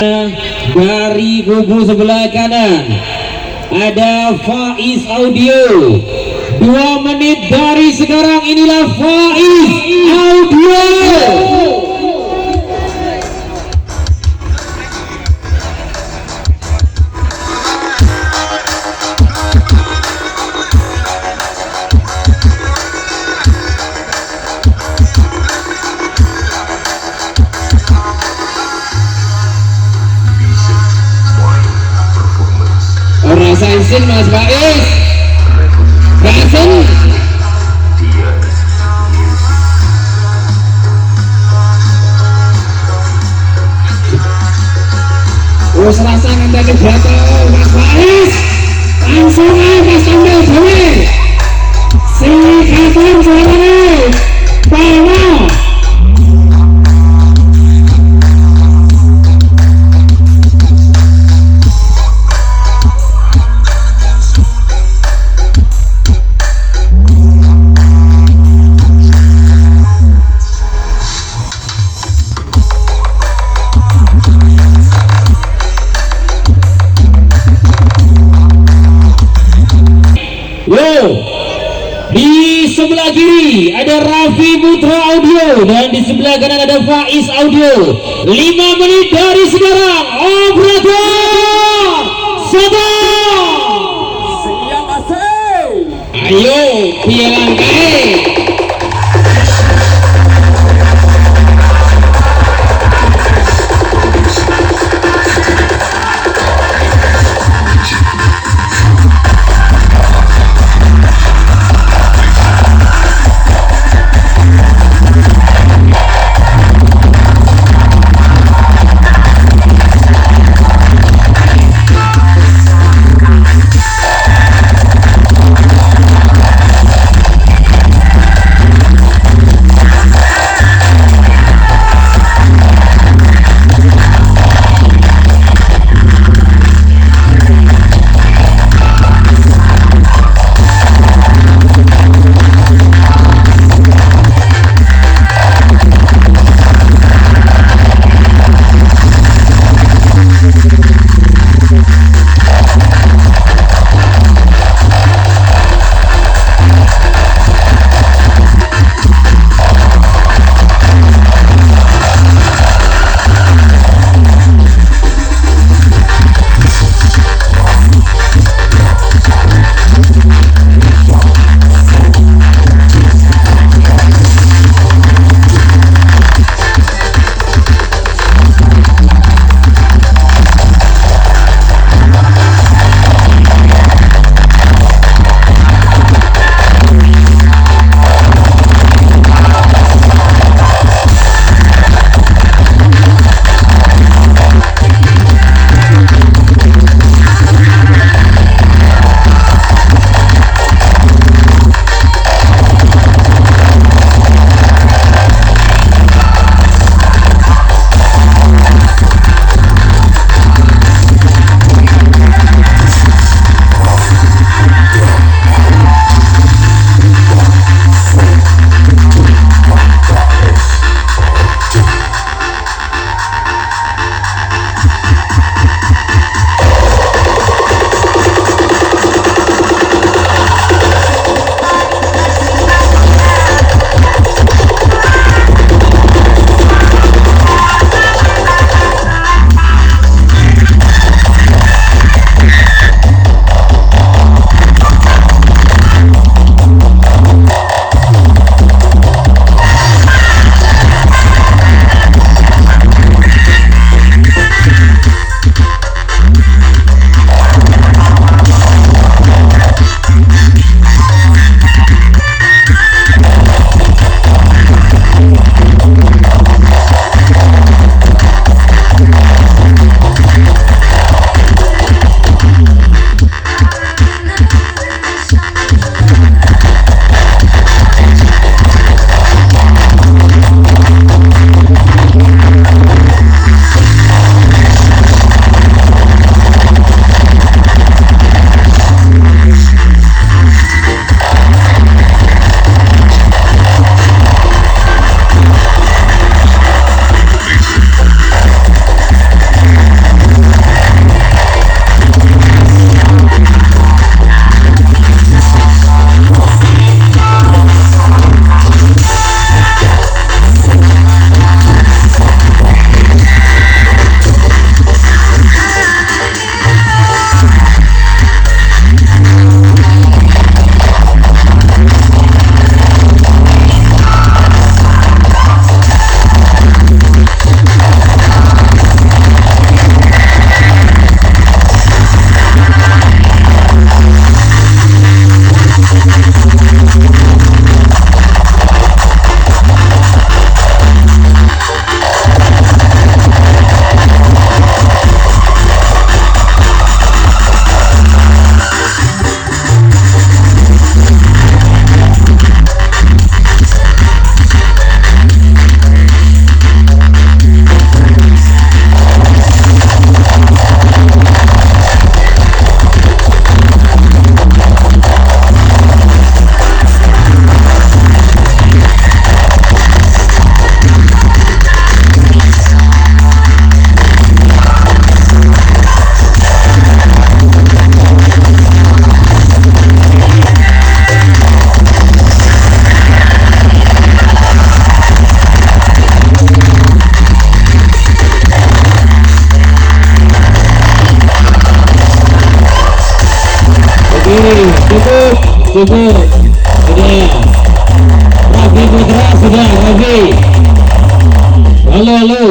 Dari kubu sebelah kanan ada Faiz Audio. 2 menit dari sekarang inilah Faiz Audio. Rasain Mas Faiz, rasain. Terus rasa ngenteni jatuh Mas Faiz, langsung aja sambil dewe. Silakan suaranya, bawa. Di sebelah kiri ada Rafi Putra Audio dan di sebelah kanan ada Faiz Audio. 5 menit dari sekarang, operator sabar. Siap asik. Ayo pialang kae. cukup. Sudah. Rafi Putra sudah, Rafi. Halo.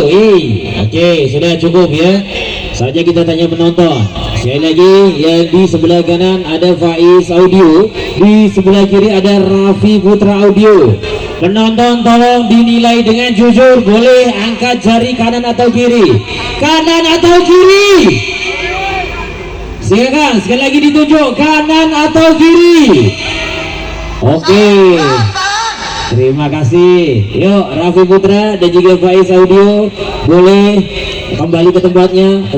Oke, sudah cukup ya. Saja kita tanya penonton. Sekali lagi, yang di sebelah kanan ada Faiz Audio, di sebelah kiri ada Rafi Putra Audio. Penonton tolong dinilai dengan jujur, boleh angkat jari kanan atau kiri. Kanan atau kiri? Silakan, sekali lagi ditunjuk, kanan atau kiri? Oke. Terima kasih. Yuk, Rafi Putra dan juga Faiz Audio boleh kembali ke tempatnya.